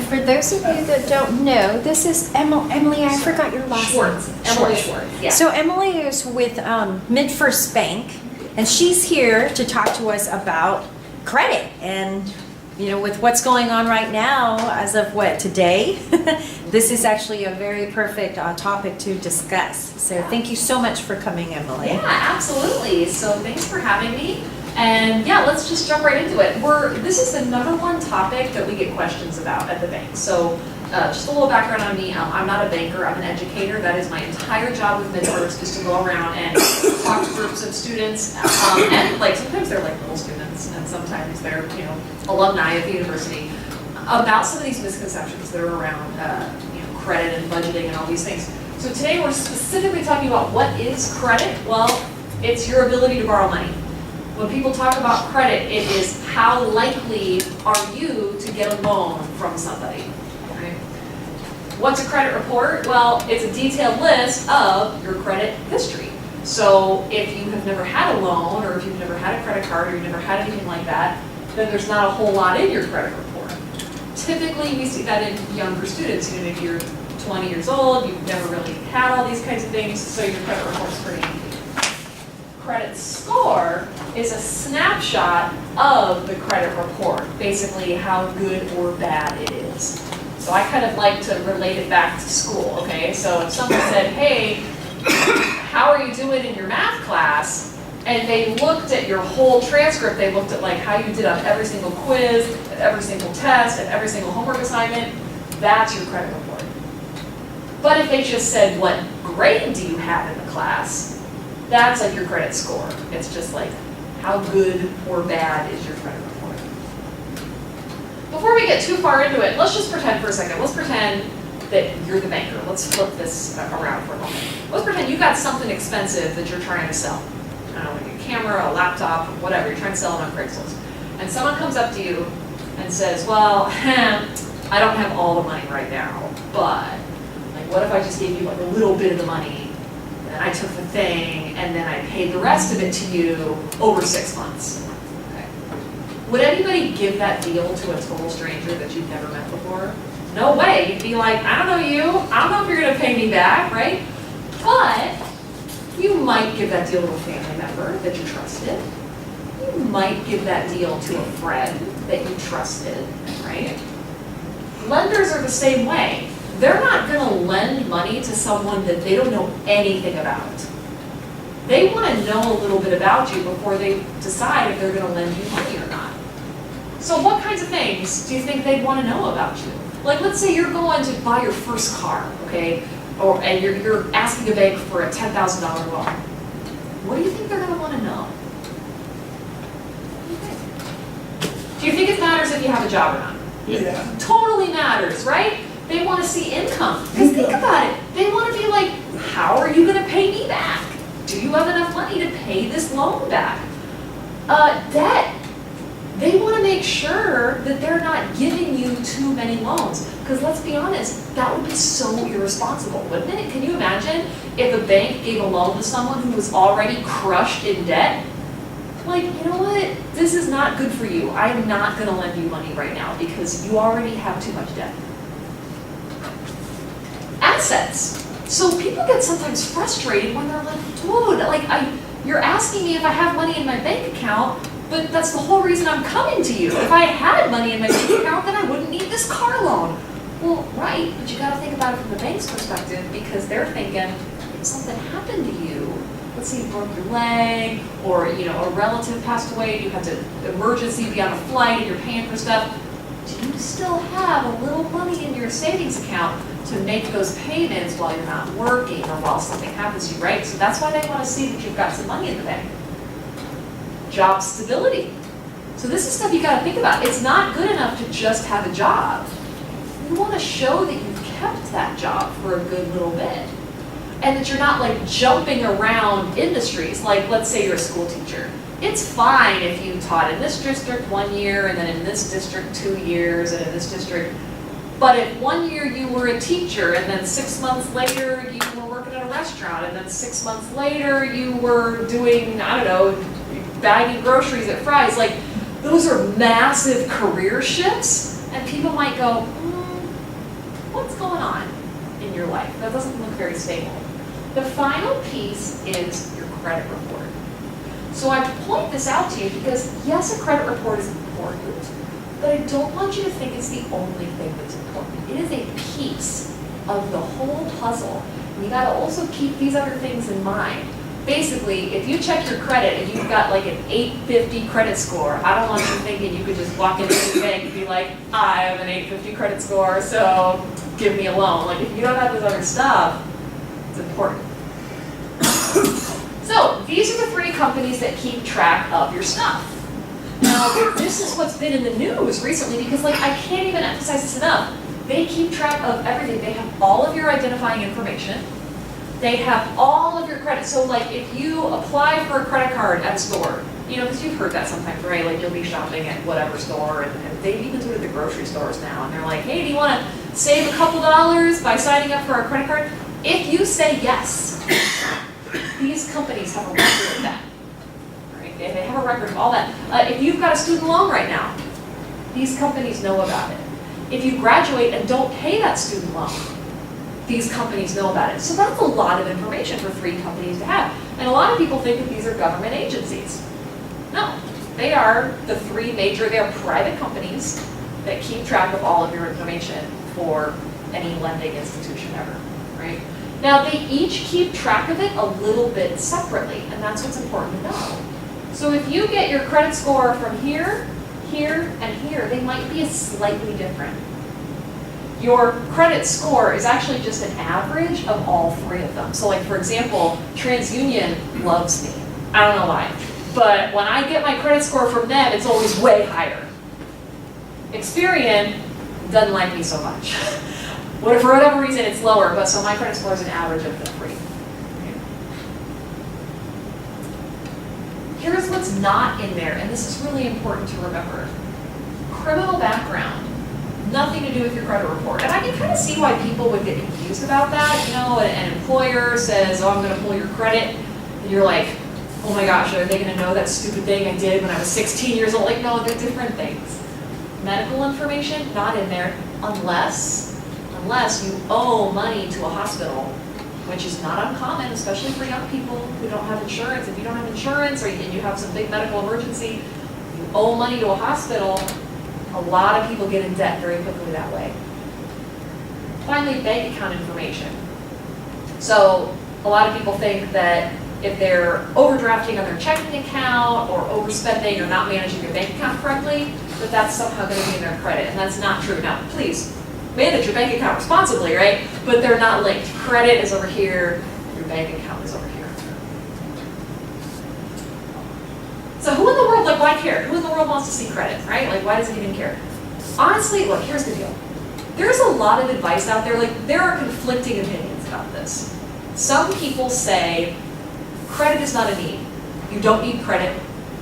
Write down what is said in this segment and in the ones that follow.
for those of you that don't know, this is Emily, I forgot your last Schwartz. name. Emily Schwartz. Yeah. So Emily is with MidFirst Bank, and she's here to talk to us about credit. And with what's going on right now, as of today, this is actually a very perfect topic to discuss. So thank you so much for coming, Emily. Yeah, absolutely. So thanks for having me. And yeah, let's just jump right into it. This is the #1 topic that we get questions about at the bank. So just a little background on me. I'm not a banker, I'm an educator. That is my entire job with MidFirst, is to go around and talk to groups of students. And sometimes they're little students, and sometimes they're alumni of the university, about some of these misconceptions that are around credit and budgeting and all these things. So today we're specifically talking about what is credit. Well, it's your ability to borrow money. When people talk about credit, it is how likely are you to get a loan from somebody. Right? What's a credit report? Well, it's a detailed list of your credit history. So if you have never had a loan, or if you've never had a credit card, or you've never had anything like that, then there's not a whole lot in your credit report. Typically, we see that in younger students. Maybe you're 20 years old, you've never really had all these kinds of things, so your credit report's pretty easy. Credit score is a snapshot of the credit report, basically how good or bad it is. So I kind of like to relate it back to school, okay? So if someone said, hey, how are you doing in your math class? And they looked at your whole transcript, they looked at how you did on every single quiz, at every single test, at every single homework assignment, that's your credit report. But if they just said, what grade do you have in the class? That's your credit score. It's just how good or bad is your credit report. Before we get too far into it, let's just pretend for a second. Let's pretend that you're the banker. Let's flip this around for a moment. Let's pretend you got something expensive that you're trying to sell. I don't know, a camera, a laptop, whatever. You're trying to sell it on Craigslist. And someone comes up to you and says, well, I don't have all the money right now, but what if I just gave you a little bit of the money, and I took the thing, and then I paid the rest of it to you over 6 months? Okay. Would anybody give that deal to a total stranger that you've never met before? No way. You'd be like, I don't know you. I don't know if you're going to pay me back, right? But you might give that deal to a family member that you trusted. You might give that deal to a friend that you trusted, right? Lenders are the same way. They're not going to lend money to someone that they don't know anything about. They want to know a little bit about you before they decide if they're going to lend you money or not. So what kinds of things do you think they'd want to know about you? Let's say you're going to buy your first car, okay? And you're asking a bank for a $10,000 loan. What do you think they're going to want to know? Do you think it matters if you have a job or not? Yeah. Totally matters, right? They want to see income. Because think about it. They want to be like, how are you going to pay me back? Do you have enough money to pay this loan back? Debt. They want to make sure that they're not giving you too many loans. Because let's be honest, that would be so irresponsible, wouldn't it? Can you imagine if a bank gave a loan to someone who was already crushed in debt? You know what? This is not good for you. I am not going to lend you money right now because you already have too much debt. Assets. So people get sometimes frustrated when they're like, dude, you're asking me if I have money in my bank account, but that's the whole reason I'm coming to you. If I had money in my bank account, then I wouldn't need this car loan. Well, right, but you got to think about it from the bank's perspective, because they're thinking, if something happened to you, let's say you broke your leg, or a relative passed away, and you had to emergency be on a flight, and you're paying for stuff, do you still have a little money in your savings account to make those payments while you're not working or while something happens to you, right? So that's why they want to see that you've got some money in the bank. Job stability. So this is stuff you got to think about. It's not good enough to just have a job. You want to show that you've kept that job for a good little bit, and that you're not jumping around industries. Let's say you're a school teacher. It's fine if you taught in this district 1 year, and then in this district 2 years, and in this district. But if 1 year you were a teacher, and then 6 months later you were working at a restaurant, and then 6 months later you were doing, I don't know, bagging groceries at Fry's, those are massive career shifts, and people might go, what's going on in your life. That doesn't look very stable. The final piece is your credit report. So I point this out to you because yes, a credit report is important, but I don't want you to think it's the only thing that's important. It is a piece of the whole puzzle. And you gotta also keep these other things in mind. Basically, if you check your credit and you've got like an 850 credit score, I don't want you thinking you could just walk into the bank and be like, I have an 850 credit score, so give me a loan. Like if you don't have this other stuff, it's important. So these are the 3 companies that keep track of your stuff. Now, this is what's been in the news recently because like I can't even emphasize this enough. They keep track of everything. They have all of your identifying information. They have all of your credit. So like if you apply for a credit card at a store, you know, because you've heard that sometimes, right? Like you'll be shopping at whatever store and they even do it at the grocery stores now. And they're like, hey, do you want to save a couple dollars by signing up for a credit card? If you say yes, these companies have a record of that. Right? They have a record of all that. If you've got a student loan right now, these companies know about it. If you graduate and don't pay that student loan, these companies know about it. So that's a lot of information for 3 companies to have. And a lot of people think that these are government agencies. No, they are the 3 major, they are private companies that keep track of all of your information for any lending institution ever, right? Now they each keep track of it a little bit separately, and that's what's important to know. So if you get your credit score from here, here, and here, they might be slightly different. Your credit score is actually just an average of all 3 of them. So like, for example, TransUnion loves me. I don't know why. But when I get my credit score from them, it's always way higher. Experian doesn't like me so much. For whatever reason, it's lower, but so my credit score is an average of the 3. Here's what's not in there, and this is really important to remember. Criminal background. Nothing to do with your credit report. And I can kind of see why people would get confused about that. You know, an employer says, oh, I'm going to pull your credit. And you're like, oh my gosh, are they going to know that stupid thing I did when I was 16 years old? Like, no, they're different things. Medical information, not in there, unless you owe money to a hospital, which is not uncommon, especially for young people who don't have insurance. If you don't have insurance and you have some big medical emergency, you owe money to a hospital, a lot of people get in debt very quickly that way. Finally, bank account information. So a lot of people think that if they're overdrafting on their checking account or overspending or not managing their bank account correctly, that that's somehow going to be in their credit, and that's not true. Now, please manage your bank account responsibly, right? But they're not linked. Credit is over here, your bank account is over here. So who in the world, like, why care? Who in the world wants to see credit, right? Like, why does it even care? Honestly, look, here's the deal. There's a lot of advice out there, like, there are conflicting opinions about this. Some people say, credit is not a need. You don't need credit.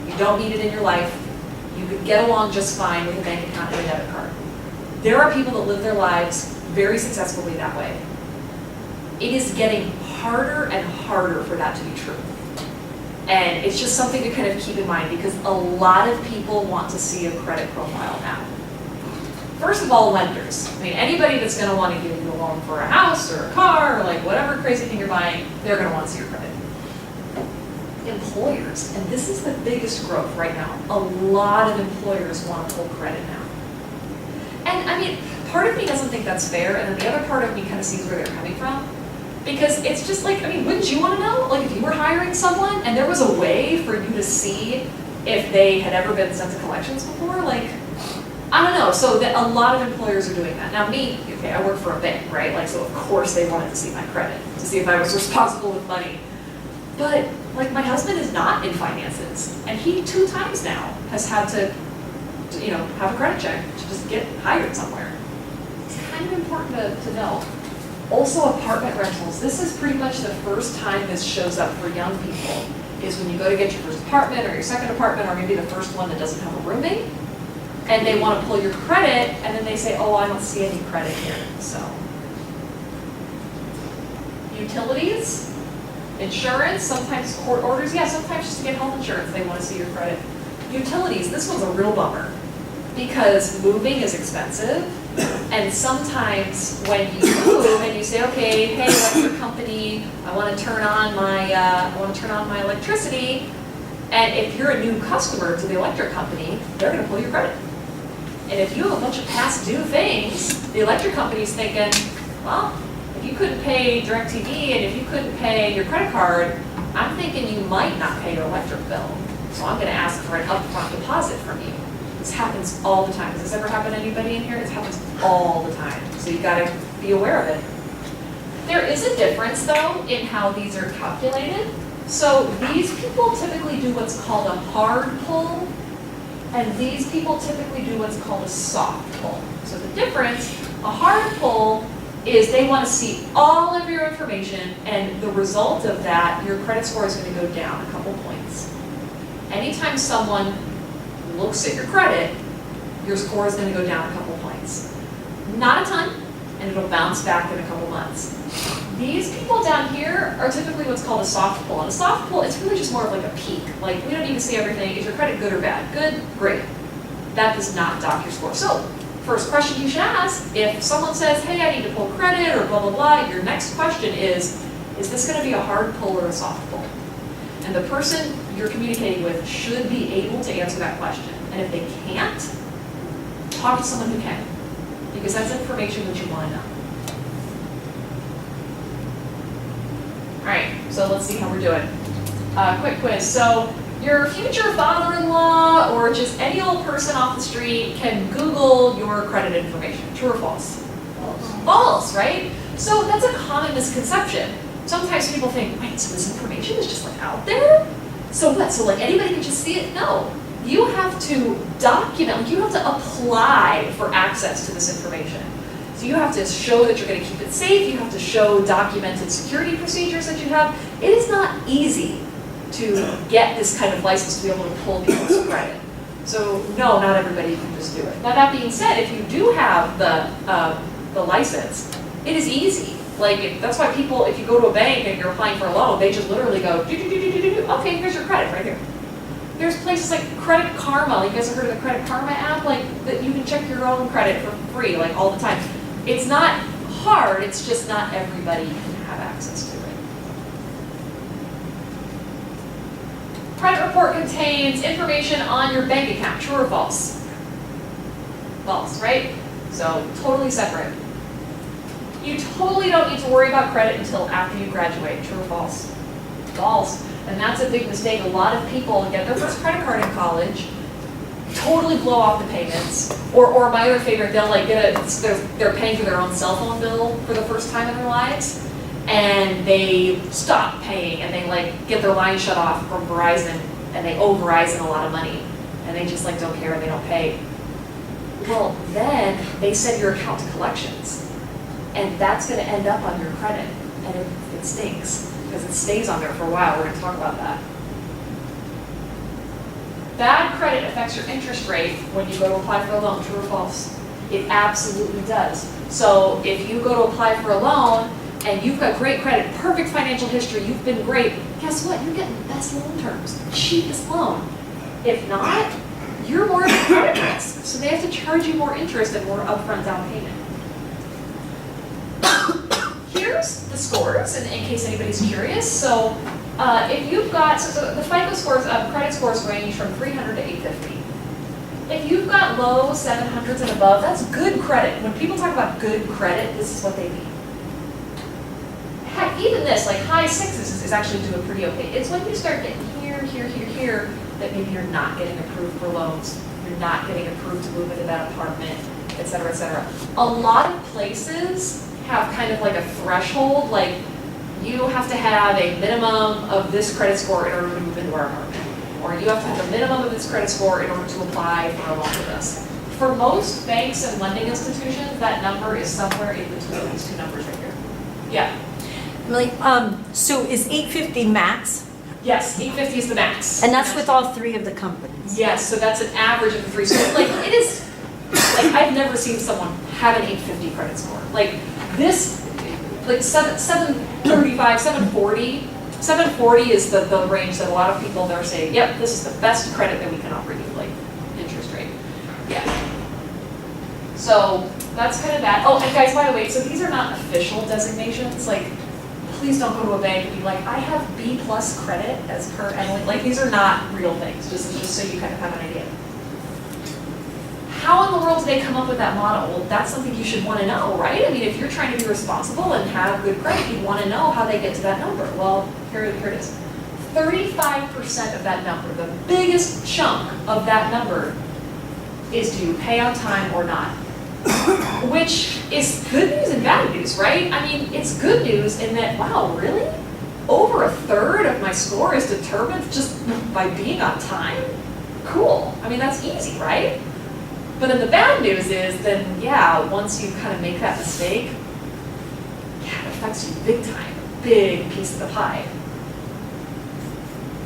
You don't need it in your life. You could get along just fine with a bank account and a debit card. There are people that live their lives very successfully that way. It is getting harder and harder for that to be true. And it's just something to kind of keep in mind because a lot of people want to see a credit profile now. First of all, lenders. I mean, anybody that's going to want to give you a loan for a house or a car or like whatever crazy thing you're buying, they're going to want to see your credit. Employers, and this is the biggest growth right now. A lot of employers want to pull credit now. And I mean, part of me doesn't think that's fair, and then the other part of me kind of sees where they're coming from. Because it's just like, I mean, wouldn't you want to know? Like if you were hiring someone and there was a way for you to see if they had ever been sent to collections before, like, I don't know. So that a lot of employers are doing that. Now me, okay, I work for a bank, right? Like, so of course they wanted to see my credit, to see if I was responsible with money. But like my husband is not in finances, and he 2 times now has had to you know, have a credit check to just get hired somewhere. It's kind of important to know. Also, apartment rentals. This is pretty much the first time this shows up for young people, is when you go to get your first apartment or your second apartment or maybe the first one that doesn't have a roommate, and they want to pull your credit, and then they say, oh, I don't see any credit here. So, utilities, insurance, sometimes court orders. Yeah, sometimes just to get health insurance, they want to see your credit. Utilities, this one's a real bummer because moving is expensive And sometimes when you move and you say, okay, hey, electric company, I want to turn on my electricity, and if you're a new customer to the electric company, they're going to pull your credit. And if you have a bunch of past due things, the electric company's thinking, well, if you couldn't pay DirecTV and if you couldn't pay your credit card, I'm thinking you might not pay your electric bill. So I'm going to ask for an upfront deposit from you. This happens all the time. Has this ever happened to anybody in here? It happens all the time. So you've got to be aware of it. There is a difference, though, in how these are calculated. So these people typically do what's called a hard pull, and these people typically do what's called a soft pull. So the difference, a hard pull is they want to see all of your information, and the result of that, your credit score is going to go down a couple points. Anytime someone looks at your credit, your score is going to go down a couple points. Not a ton, and it'll bounce back in a couple months. These people down here are typically what's called a soft pull. And a soft pull, it's really just more of like a peek. Like, we don't even see everything. Is your credit good or bad? Good, great. That does not dock your score. So, first question you should ask, if someone says, hey, I need to pull credit or blah, blah, blah, your next question is this going to be a hard pull or a soft pull? And the person you're communicating with should be able to answer that question. And if they can't, talk to someone who can, because that's information that you want to know. All right, so let's see how we're doing. Quick quiz. So your future father-in-law or just any old person off the street can Google your credit information. True or false? False. False, right? So that's a common misconception. Sometimes people think, wait, so this information is just like out there? So what? So like anybody can just see it? No. You have to document, like you have to apply for access to this information. So you have to show that you're going to keep it safe. You have to show documented security procedures that you have. It is not easy to get this kind of license to be able to pull people's credit. So no, not everybody can just do it. Now that being said, if you do have the license, it is easy. Like that's why people, if you go to a bank and you're applying for a loan, they just literally go, okay, here's your credit right here. There's places like Credit Karma. You guys have heard of the Credit Karma app? Like that you can check your own credit for free, like all the time. It's not hard. It's just not everybody can have access to it. Credit report contains information on your bank account. True or false? False, right? So totally separate. You totally don't need to worry about credit until after you graduate. True or false? False. And that's a big mistake. A lot of people get their first credit card in college, totally blow off the payments, or my other favorite, they'll like they're paying for their own cell phone bill for the first time in their lives, and they stop paying and they like get their line shut off from Verizon, and they owe Verizon a lot of money, and they just like don't care and they don't pay. Well, then they send your account to collections, and that's going to end up on your credit, and it stinks. Because it stays on there for a while. We're going to talk about that. Bad credit affects your interest rate when you go to apply for a loan. True or false? It absolutely does. So if you go to apply for a loan and you've got great credit, perfect financial history, you've been great, guess what? You're getting the best loan terms, the cheapest loan. If not, you're more at a credit risk. So they have to charge you more interest and more upfront down payment. Here's the scores, in case anybody's curious. So if you've got, so the FICO scores, credit scores range from 300 to 850. If you've got low 700s and above, that's good credit. When people talk about good credit, this is what they mean. Heck, even this, like high 6s is actually doing pretty okay. It's when you start getting here, that maybe you're not getting approved for loans, you're not getting approved to move into that apartment, et cetera, et cetera. A lot of places have kind of like a threshold, like you have to have a minimum of this credit score in order to move into our apartment, or you have to have a minimum of this credit score in order to apply for a loan with us. For most banks and lending institutions, that number is somewhere in between these two numbers right here. Yeah. Really? So is 850 max? Yes, 850 is the max. And that's with all three of the companies? Yes, so that's an average of the three. So like it is, like I've never seen someone have an 850 credit score. Like this, like 735, 740. 740 is the range that a lot of people are saying, yep, this is the best credit that we can offer you, like interest rate. Yeah. So that's kind of that. Oh, and guys, by the way, so these are not official designations. Like, please don't go to a bank and be like, I have B+ credit as per Emily. Like, these are not real things, just so you kind of have an idea. How in the world did they come up with that model? Well, that's something you should want to know, right? I mean, if you're trying to be responsible and have good credit, you want to know how they get to that number. Well, here it is. 35% of that number, the biggest chunk of that number, is do you pay on time or not? Which is good news and bad news, right? I mean, it's good news in that, wow, really? Over a third of my score is determined just by being on time? Cool. I mean, that's easy, right? But then the bad news is then, yeah, once you kind of make that mistake, yeah, it affects you big time, big piece of the pie.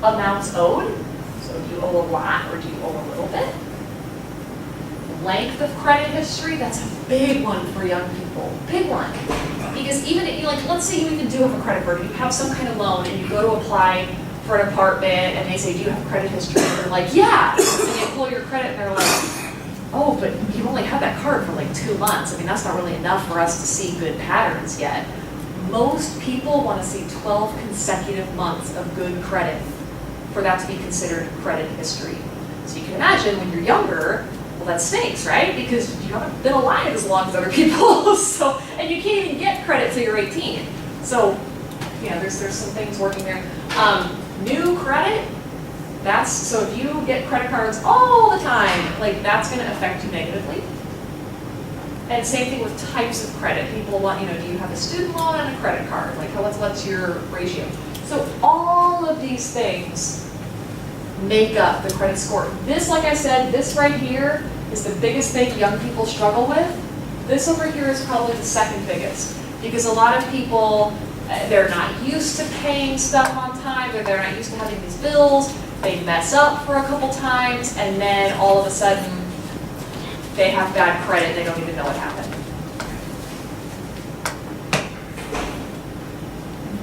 Amounts owed, so do you owe a lot or do you owe a little bit? Length of credit history, that's a big one for young people, big one. Because even if you, like, let's say you even do have a credit card, you have some kind of loan and you go to apply for an apartment and they say, do you have credit history? And you're like, yeah, and they pull your credit and they're like, oh, but you've only had that card for like 2 months. I mean, that's not really enough for us to see good patterns yet. Most people want to see 12 consecutive months of good credit for that to be considered credit history. So you can imagine when you're younger, well, that stinks, right? Because you haven't been alive as long as other people. So, and you can't even get credit till you're 18. So, you know, there's some things working there. New credit, so if you get credit cards all the time, like that's going to affect you negatively. And same thing with types of credit. People want, you know, do you have a student loan and a credit card? Like, what's your ratio? So all of these things make up the credit score. This, like I said, this right here is the biggest thing young people struggle with. This over here is probably the second biggest, because a lot of people, they're not used to paying stuff on time, or they're not used to having these bills. They mess up for a couple times, and then all of a sudden, they have bad credit. They don't even know what happened.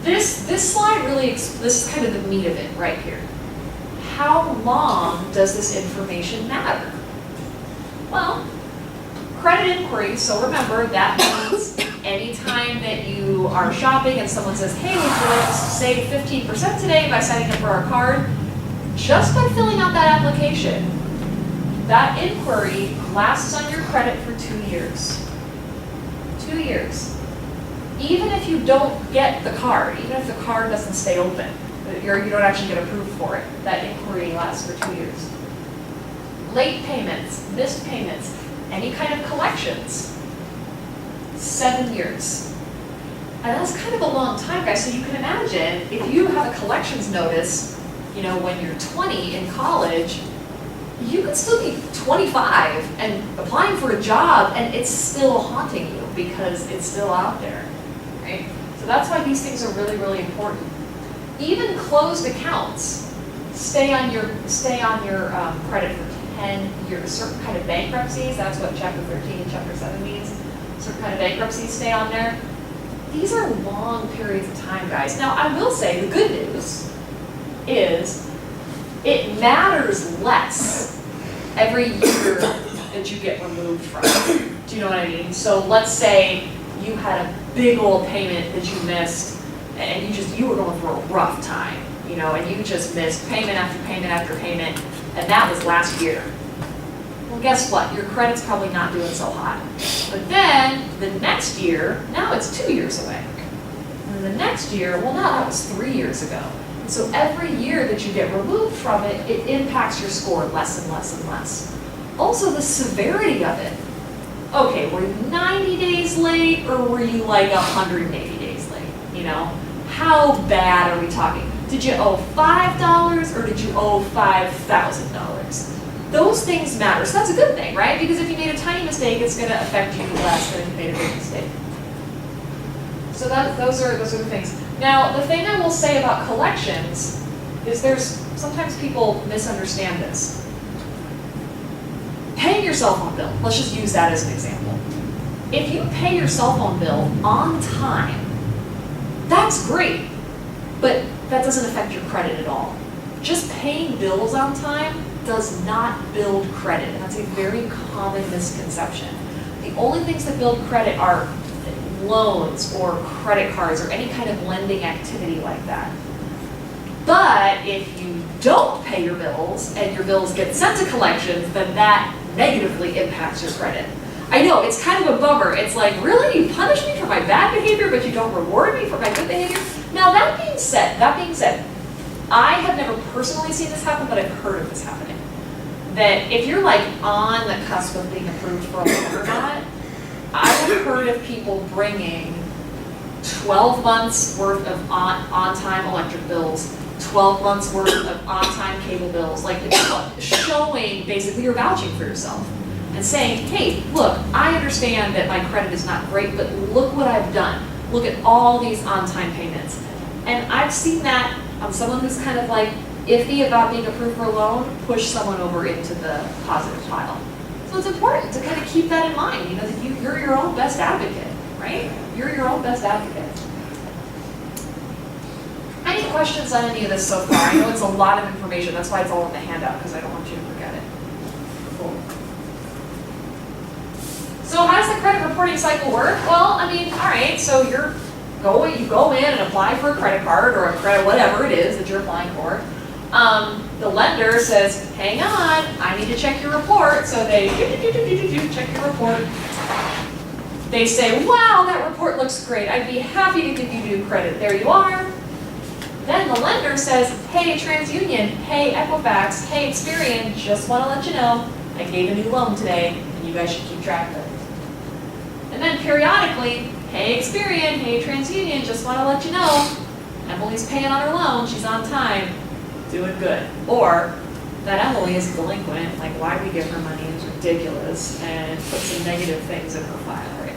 This slide really, this is kind of the meat of it right here. How long does this information matter? Well, credit inquiry, so remember, that means anytime that you are shopping and someone says, hey, would you like to save 15% today by signing up for our card? Just by filling out that application, that inquiry lasts on your credit for 2 years. 2 years. Even if you don't get the card, even if the card doesn't stay open, you don't actually get approved for it, that inquiry lasts for 2 years. Late payments, missed payments, any kind of collections, 7 years. And that's kind of a long time, guys. So you can imagine if you have a collections notice, you know, when you're 20 in college, you could still be 25 and applying for a job, and it's still haunting you because it's still out there, right? So that's why these things are really, really important. Even closed accounts stay on your credit for 10 years. Certain kind of bankruptcies, that's what Chapter 13 and Chapter 7 means. Certain kind of bankruptcies stay on there. These are long periods of time, guys. Now, I will say the good news is it matters less every year that you get removed from it. Do you know what I mean? So let's say you had a big old payment that you missed, and you were going through a rough time, you know, and you just missed payment after payment after payment, and that was last year. Well, guess what? Your credit's probably not doing so hot. But then the next year, now it's 2 years away. And the next year, well, now that was 3 years ago. And so every year that you get removed from it, it impacts your score less and less and less. Also, the severity of it. Okay, were you 90 days late, or were you like 180 days late? You know, how bad are we talking? Did you owe $5 or did you owe $5,000? Those things matter. So that's a good thing, right? Because if you made a tiny mistake, it's going to affect you less than if you made a big mistake. So those are the things. Now, the thing I will say about collections is sometimes people misunderstand this. Paying your cell phone bill, let's just use that as an example. If you pay your cell phone bill on time, that's great, but that doesn't affect your credit at all. Just paying bills on time does not build credit, and that's a very common misconception. The only things that build credit are loans or credit cards or any kind of lending activity like that. But if you don't pay your bills and your bills get sent to collections, then that negatively impacts your credit. I know, it's kind of a bummer. It's like, really? You punish me for my bad behavior, but you don't reward me for my good behavior? Now, that being said, I have never personally seen this happen, but I've heard of this happening. That if you're like on the cusp of being approved for a loan or not, I have heard of people bringing 12 months worth of on-time electric bills, 12 months worth of on-time cable bills, like showing basically you're vouching for yourself and saying, hey, look, I understand that my credit is not great, but look what I've done. Look at all these on-time payments. And I've seen that on someone who's kind of like iffy about being approved for a loan, push someone over into the positive pile. So it's important to kind of keep that in mind, that you're your own best advocate, right? You're your own best advocate. Any questions on any of this so far? I know it's a lot of information, that's why it's all in the handout, because I don't want you to forget it. Cool. So how does the credit reporting cycle work? Well, I mean, all right, so you go in and apply for a credit card or a credit, whatever it is that you're applying for. The lender says, hang on, I need to check your report. So they check your report. They say, wow, that report looks great. I'd be happy to give you new credit. There you are. Then the lender says, hey, TransUnion, hey, Equifax, hey, Experian, just want to let you know, I gave a new loan today, and you guys should keep track of it. And then periodically, hey, Experian, hey, TransUnion, just want to let you know, Emily's paying on her loan, she's on time, doing good. Or that Emily is delinquent, like why we give her money is ridiculous, and put some negative things in her file, right?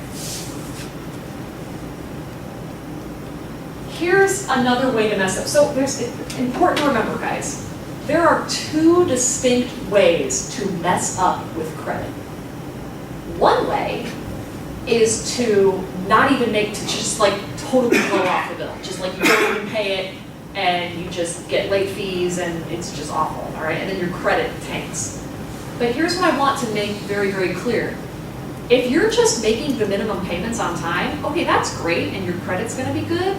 Here's another way to mess up. So it's important to remember, guys, there are two distinct ways to mess up with credit. One way is to not even to just like totally blow off the bill. Just like you don't even pay it and you just get late fees and it's just awful, all right? And then your credit tanks. But here's what I want to make very, very clear. If you're just making the minimum payments on time, okay, that's great and your credit's gonna be good,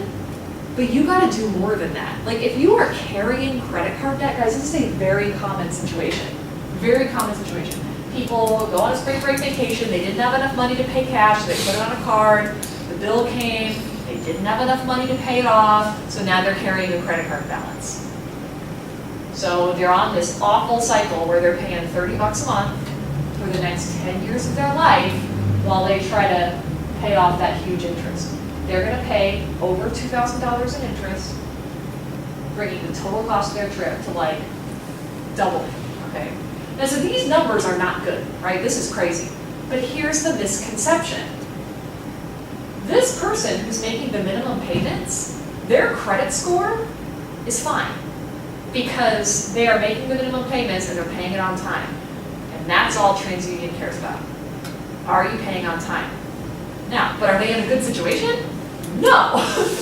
but you gotta do more than that. Like if you are carrying credit card debt, guys, this is a very common situation. Very common situation. People go on a spring break vacation, they didn't have enough money to pay cash, so they put it on a card, the bill came, they didn't have enough money to pay it off, so now they're carrying a credit card balance. So they're on this awful cycle where they're paying $30 a month for the next 10 years of their life while they try to pay off that huge interest. They're gonna pay over $2,000 in interest, bringing the total cost of their trip to like double, okay? Now, so these numbers are not good, right? This is crazy. But here's the misconception. This person who's making the minimum payments, their credit score is fine because they are making the minimum payments and they're paying it on time. And that's all TransUnion cares about. Are you paying on time? Now, but are they in a good situation? No,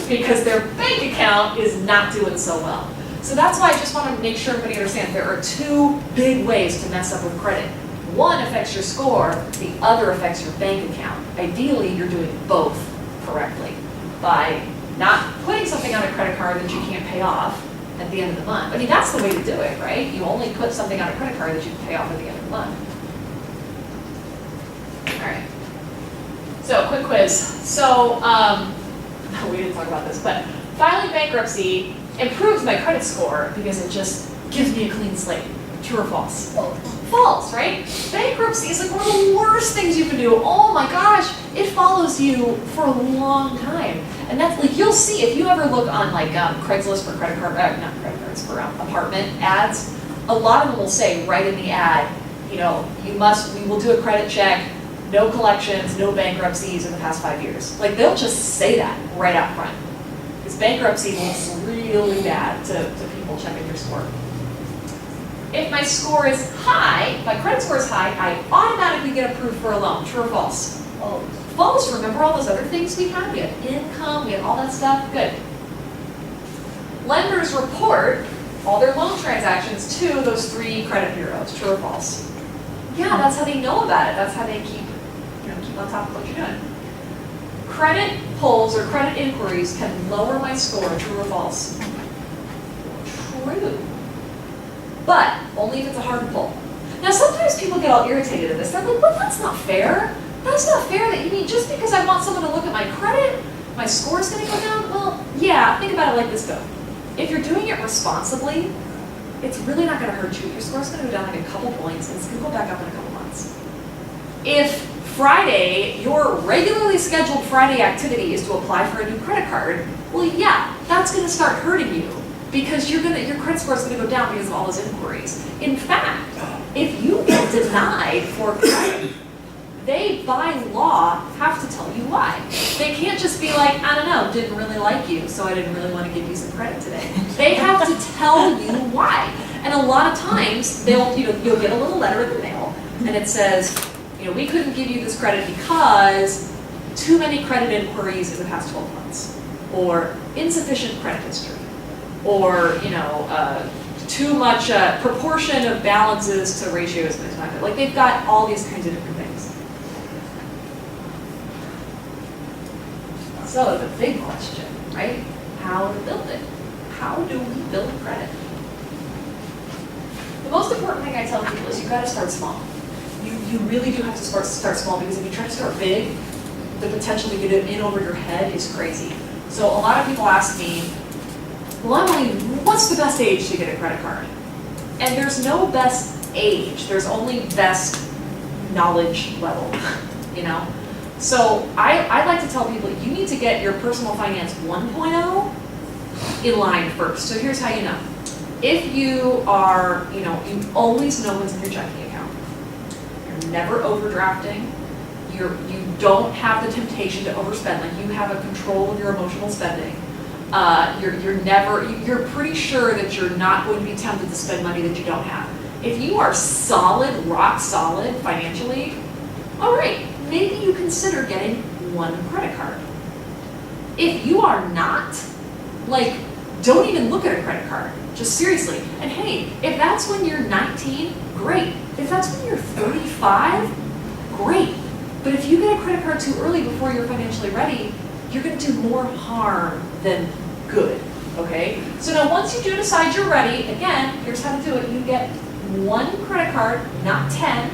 because their bank account is not doing so well. So that's why I just want to make sure everybody understands there are two big ways to mess up with credit. One affects your score, the other affects your bank account. Ideally, you're doing both correctly by not putting something on a credit card that you can't pay off at the end of the month. I mean, that's the way to do it, right? You only put something on a credit card that you can pay off at the end of the month. All right. So, quick quiz. So, we didn't talk about this, but filing bankruptcy improves my credit score because it just gives me a clean slate. True or false? False, right? Bankruptcy is like one of the worst things you can do. Oh my gosh, it follows you for a long time. And that's like, you'll see if you ever look on like Craigslist for credit card, not credit cards, for apartment ads, a lot of them will say right in the ad, we will do a credit check, no collections, no bankruptcies in the past 5 years. Like they'll just say that right out front. Because bankruptcy looks really bad to people checking your score. If my score is high, my credit score is high, I automatically get approved for a loan. True or false? False. False. Remember all those other things we had? We had income, we had all that stuff. Good. Lenders report all their loan transactions to those 3 credit bureaus. True or false? Yeah, that's how they know about it. That's how they keep keep on top of what you're doing. Credit pulls or credit inquiries can lower my score, true or false? True. But only if it's a hard pull. Now sometimes people get all irritated at this. They're like, well, that's not fair. That's not fair that you mean just because I want someone to look at my credit, my score is going to go down? Well, yeah, think about it like this though. If you're doing it responsibly, it's really not going to hurt you. Your score's going to go down like a couple points and it's going to go back up in a couple months. If Friday, your regularly scheduled Friday activity is to apply for a new credit card, well, yeah, that's going to start hurting you because your credit score is going to go down because of all those inquiries. In fact, if you get denied for credit, they, by law, have to tell you why. They can't just be like, I don't know, didn't really like you, so I didn't really want to give you some credit today. They have to tell you why. And a lot of times, you'll get a little letter in the mail, and it says, we couldn't give you this credit because too many credit inquiries in the past 12 months, or insufficient credit history, or too much proportion of balances to ratios mismatched. Like they've got all these kinds of different things. So the big question, right? How to build it? How do we build credit? The most important thing I tell people is you've got to start small. You really do have to start small because if you try to start big, the potential to get it in over your head is crazy. So a lot of people ask me, well, Emily, what's the best age to get a credit card? And there's no best age. There's only best knowledge level, So I like to tell people you need to get your personal finance 1.0 in line first. So here's how you know. If you are, you always know what's in your checking account. You're never overdrafting. You don't have the temptation to overspend. Like you have a control of your emotional spending. You're pretty sure that you're not going to be tempted to spend money that you don't have. If you are solid, rock solid financially, all right, maybe you consider getting one credit card. If you are not, don't even look at a credit card, just seriously. And hey, if that's when you're 19, great. If that's when you're 35, great. But if you get a credit card too early before you're financially ready, you're going to do more harm than good, okay? So now once you do decide you're ready, again, here's how to do it. You get one credit card, not 10,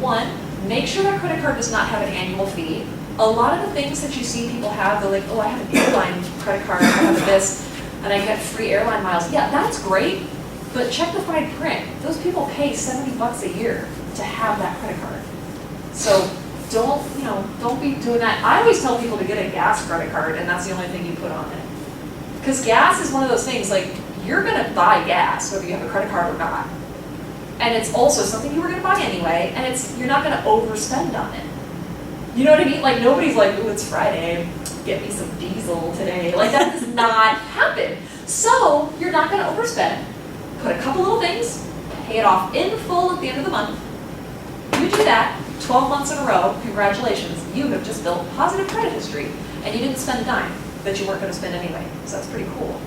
one. Make sure that credit card does not have an annual fee. A lot of the things that you see people have, they're like, oh, I have an airline credit card, I have this, and I get free airline miles. Yeah, that's great, but check the fine print. Those people pay $70 a year to have that credit card. So don't be doing that. I always tell people to get a gas credit card, and that's the only thing you put on it. Because gas is one of those things, you're going to buy gas, whether you have a credit card or not. And it's also something you were going to buy anyway, and you're not going to overspend on it. You know what I mean? Nobody's like, ooh, it's Friday, get me some diesel today. That does not happen. So you're not going to overspend. Put a couple little things, pay it off in full at the end of the month. You do that 12 months in a row, congratulations, you have just built positive credit history, and you didn't spend a dime that you weren't going to spend anyway. So that's pretty cool.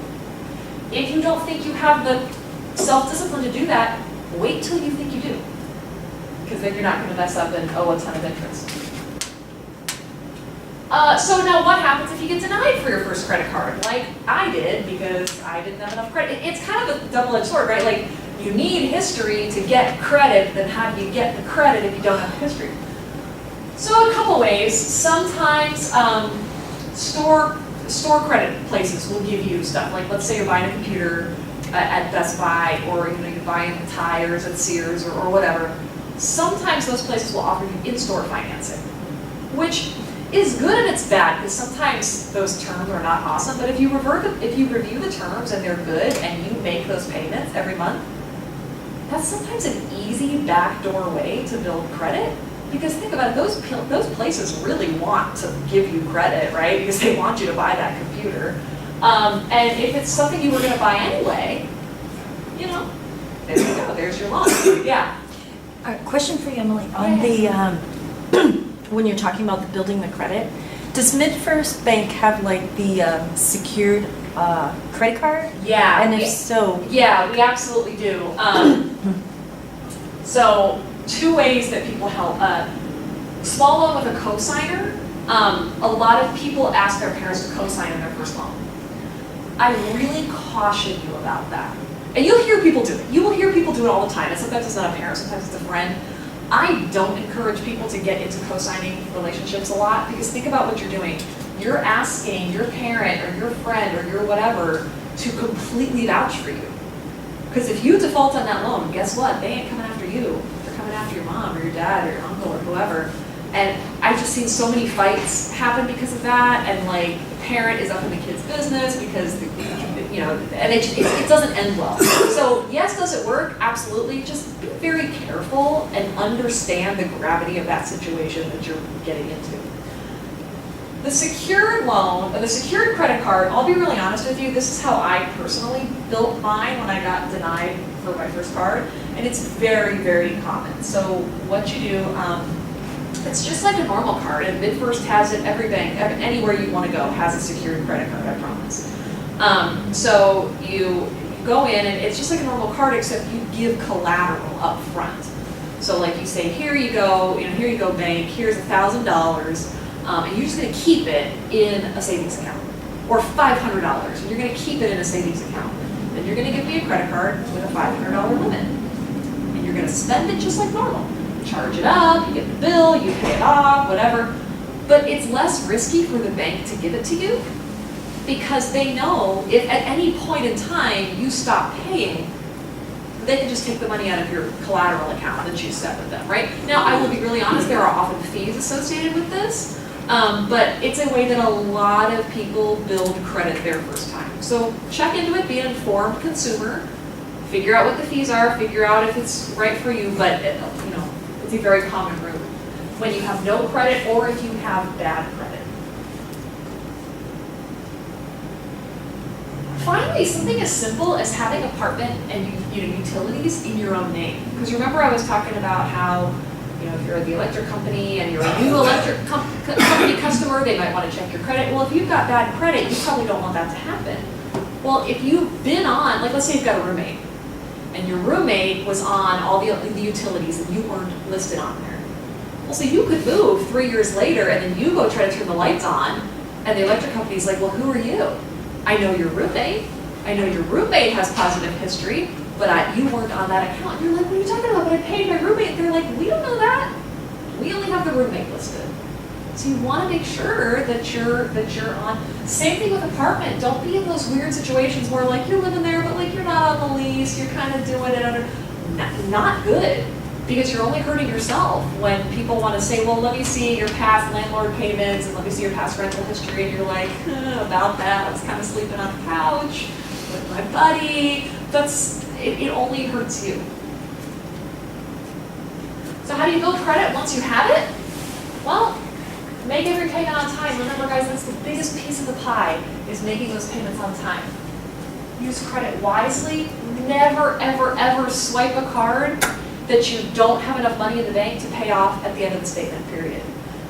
If you don't think you have the self-discipline to do that, wait till you think you do, because then you're not going to mess up and owe a ton of interest. So now what happens if you get denied for your first credit card, like I did, because I didn't have enough credit? It's kind of a double-edged sword, right? You need history to get credit, then how do you get the credit if you don't have history? So a couple ways. Sometimes store credit places will give you stuff. Let's say you're buying a computer at Best Buy, or you're buying tires at Sears or whatever. Sometimes those places will offer you in-store financing, which is good and it's bad, because sometimes those terms are not awesome. But if you review the terms and they're good and you make those payments every month, that's sometimes an easy backdoor way to build credit. Because think about it, those places really want to give you credit, right? Because they want you to buy that computer. And if it's something you were going to buy anyway, there you go, there's your loan. Yeah. Question for you, Emily. On when you're talking about building the credit, does MidFirst Bank have the secured credit card? Yeah. And if so? Yeah, we absolutely do. So 2 ways that people help. Small loan with a cosigner. A lot of people ask their parents to cosign in their first loan. I really caution you about that. And you'll hear people do it. You will hear people do it all the time. And sometimes it's not a parent, sometimes it's a friend. I don't encourage people to get into co-signing relationships a lot, because think about what you're doing. You're asking your parent or your friend or your whatever to completely vouch for you. Because if you default on that loan, guess what? They ain't coming after you. They're coming after your mom or your dad or your uncle or whoever. And I've just seen so many fights happen because of that, and like the parent is up in the kid's business because, and it doesn't end well. So yes, does it work? Absolutely. Just be very careful and understand the gravity of that situation that you're getting into. The secured loan, or the secured credit card, I'll be really honest with you, this is how I personally built mine when I got denied for my first card, and it's very, very common. So what you do, it's just like a normal card, and MidFirst has it. Every bank, anywhere you want to go, has a secured credit card, I promise. So you go in, and it's just like a normal card, except you give collateral up front. So like you say, here you go, bank, here's $1,000, and you're just going to keep it in a savings account, or $500, and you're going to keep it in a savings account. Then you're going to give me a credit card with a $500 limit, and you're going to spend it just like normal. Charge it up, you get the bill, you pay it off, whatever. But it's less risky for the bank to give it to you, because they know if at any point in time you stop paying, they can just take the money out of your collateral account that you set with them, right? Now, I will be really honest, there are often fees associated with this, but it's a way that a lot of people build credit their first time. So check into it, be an informed consumer, figure out what the fees are, figure out if it's right for you, but it's a very common route when you have no credit or if you have bad credit. Finally, something as simple as having apartment and utilities in your own name. Because remember I was talking about how if you're the electric company and you're a new electric company customer, they might want to check your credit. Well, if you've got bad credit, you probably don't want that to happen. Well, if you've been on, like let's say you've got a roommate, and your roommate was on all the utilities and you weren't listed on there. Well, so you could move 3 years later and then you go try to turn the lights on and the electric company's like, well, who are you? I know your roommate. I know your roommate has positive history, but you weren't on that account. And you're like, what are you talking about? But I paid my roommate. They're like, we don't know that. We only have the roommate listed. So you want to make sure that you're on. Same thing with apartment. Don't be in those weird situations where like you're living there, but like you're not on the lease. You're kind of doing it under. Not good, because you're only hurting yourself when people want to say, well, let me see your past landlord payments and let me see your past rental history, and you're like, about that. I was kind of sleeping on the couch with my buddy. It only hurts you. So how do you build credit once you have it? Well, make every payment on time. Remember, guys, that's the biggest piece of the pie, is making those payments on time. Use credit wisely. Never, ever, ever swipe a card that you don't have enough money in the bank to pay off at the end of the statement period.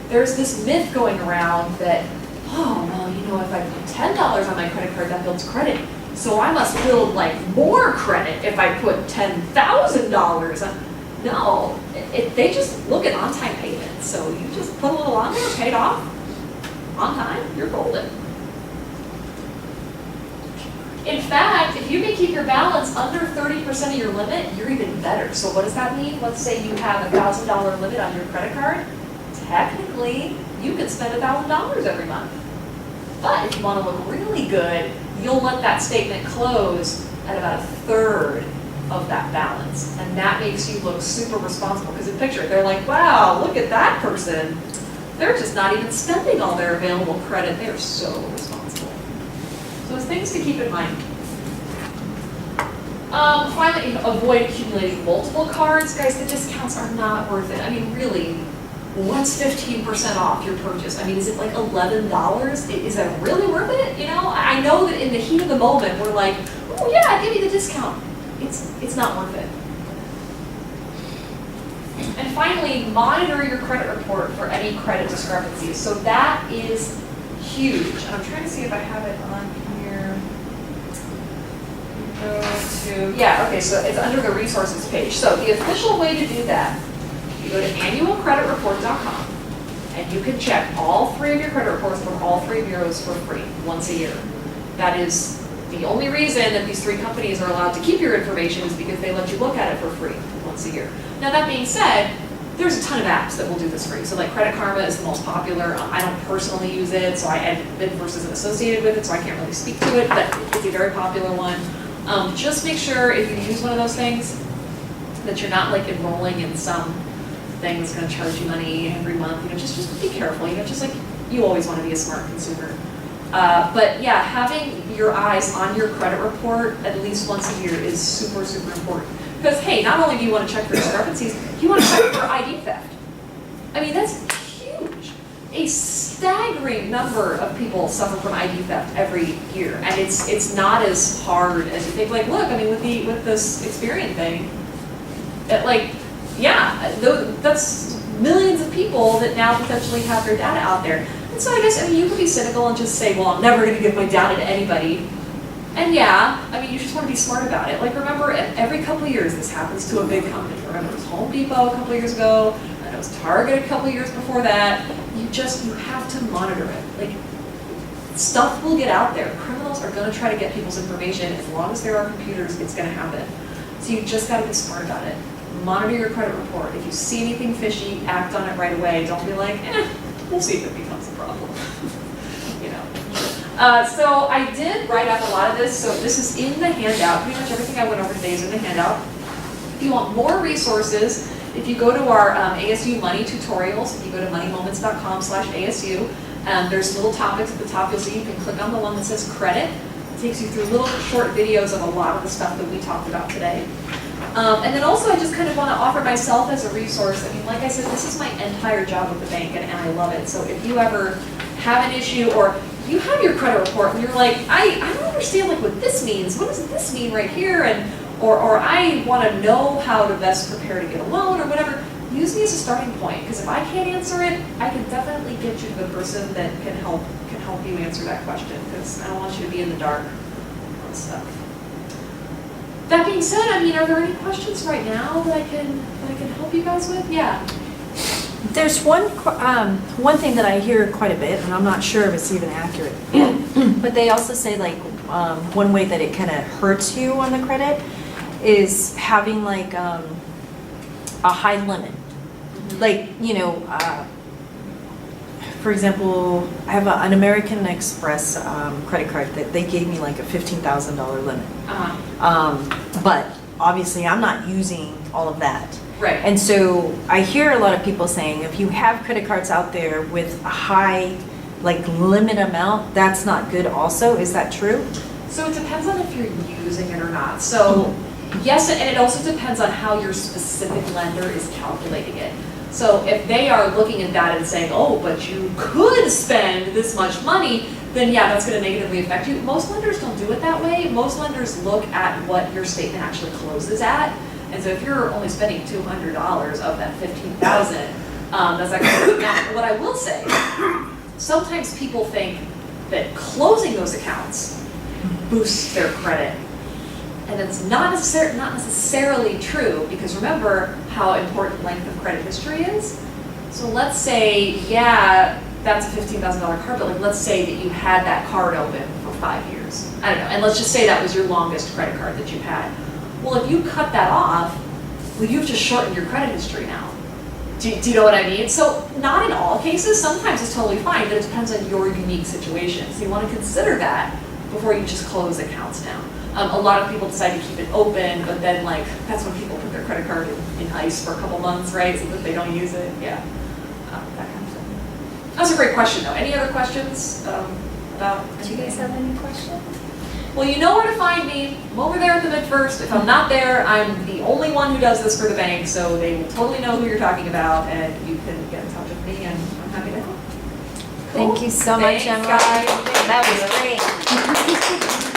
There's this myth going around that, if I put $10 on my credit card, that builds credit. So I must build like more credit if I put $10,000 on. No, they just look at on-time payments. So you just put a little on there, paid off, on time, you're golden. In fact, if you can keep your balance under 30% of your limit, you're even better. So what does that mean? Let's say you have a $1,000 limit on your credit card. Technically, you could spend $1,000 every month. But if you want to look really good, you'll let that statement close at about 1/3 of that balance. And that makes you look super responsible, because in picture, they're like, wow, look at that person. They're just not even spending all their available credit. They are so responsible. So it's things to keep in mind. Finally, avoid accumulating multiple cards. Guys, the discounts are not worth it. I mean, really, what's 15% off your purchase? I mean, is it like $11? Is that really worth it? I know that in the heat of the moment, we're like, oh yeah, give me the discount. It's not worth it. And finally, monitor your credit report for any credit discrepancies. So that is huge. And I'm trying to see if I have it on here. So it's under the resources page. So the official way to do that, you go to annualcreditreport.com. and you can check all 3 of your credit reports from all 3 bureaus for free once a year. That is the only reason that these 3 companies are allowed to keep your information is because they let you look at it for free once a year. Now that being said, there's a ton of apps that will do this free. So like Credit Karma is the most popular. I don't personally use it, so MidFirst isn't associated with it, so I can't really speak to it, but it's a very popular one. Just make sure if you use one of those things that you're not like enrolling in some thing that's going to charge you money every month. You know, just be careful. You know, just like you always want to be a smart consumer. But yeah, having your eyes on your credit report at least once a year is super, super important. Because hey, not only do you want to check for discrepancies, you want to check for ID theft. I mean, that's huge. A staggering number of people suffer from ID theft every year, and it's not as hard as you think. Like, look, I mean, with this Experian thing, like, yeah, that's millions of people that now potentially have their data out there. And so I guess, I mean, you could be cynical and just say, well, I'm never going to give my data to anybody. And yeah, I mean, you just want to be smart about it. Like, remember, every couple of years this happens to a big company. Remember, it was Home Depot a couple of years ago, and it was Target a couple of years before that. You have to monitor it. Like, stuff will get out there. Criminals are going to try to get people's information. As long as there are computers, it's going to happen. So you just got to be smart about it. Monitor your credit report. If you see anything fishy, act on it right away. Don't be like, we'll see if it becomes a problem. You know. So I did write up a lot of this. So this is in the handout. Pretty much everything I went over today is in the handout. If you want more resources, if you go to our ASU Money tutorials, if you go to moneymoments.com/ASU, there's little topics at the top. You'll see you can click on the one that says credit. It takes you through little short videos of a lot of the stuff that we talked about today. And then also I just kind of want to offer myself as a resource. I mean, like I said, this is my entire job with the bank, and I love it. So if you ever have an issue, or you have your credit report and you're like, I don't understand like what this means. What does this mean right here? And or I want to know how to best prepare to get a loan or whatever, use me as a starting point. Because if I can't answer it, I can definitely get you to the person that can help you answer that question. Because I don't want you to be in the dark on stuff. That being said, I mean, are there any questions right now that I can help you guys with? Yeah. There's one thing that I hear quite a bit, and I'm not sure if it's even accurate, but they also say like one way that it kind of hurts you on the credit is having like a high limit. Like, you know, for example, I have an American Express credit card that they gave me like a $15,000 limit. But obviously I'm not using all of that. Right. And so I hear a lot of people saying if you have credit cards out there with a high like limit amount, that's not good also. Is that true? So it depends on if you're using it or not. So yes, and it also depends on how your specific lender is calculating it. So if they are looking at that and saying, oh, but you could spend this much money, then yeah, that's going to negatively affect you. Most lenders don't do it that way. Most lenders look at what your statement actually closes at. And so if you're only spending $200 of that $15,000, that's actually, now what I will say, sometimes people think that closing those accounts boosts their credit. And it's not necessarily true, because remember how important length of credit history is. So let's say, yeah, that's a $15,000 card, but like let's say that you had that card open for 5 years. I don't know, and let's just say that was your longest credit card that you've had. Well, if you cut that off, well, you've just shortened your credit history now. Do you know what I mean? So not in all cases, sometimes it's totally fine, but it depends on your unique situation. So you want to consider that before you just close accounts down. A lot of people decide to keep it open, but then like that's when people put their credit card in ice for a couple months, right? So that they don't use it. Yeah, that kind of thing. That's a great question, though. Any other questions about? Do you guys have any questions? Well, you know where to find me. I'm over there at the MidFirst. If I'm not there, I'm the only one who does this for the bank, so they will totally know who you're talking about, and you can get in touch with me, and I'm happy to help. Thank you so much, Emily. Guys. That was great.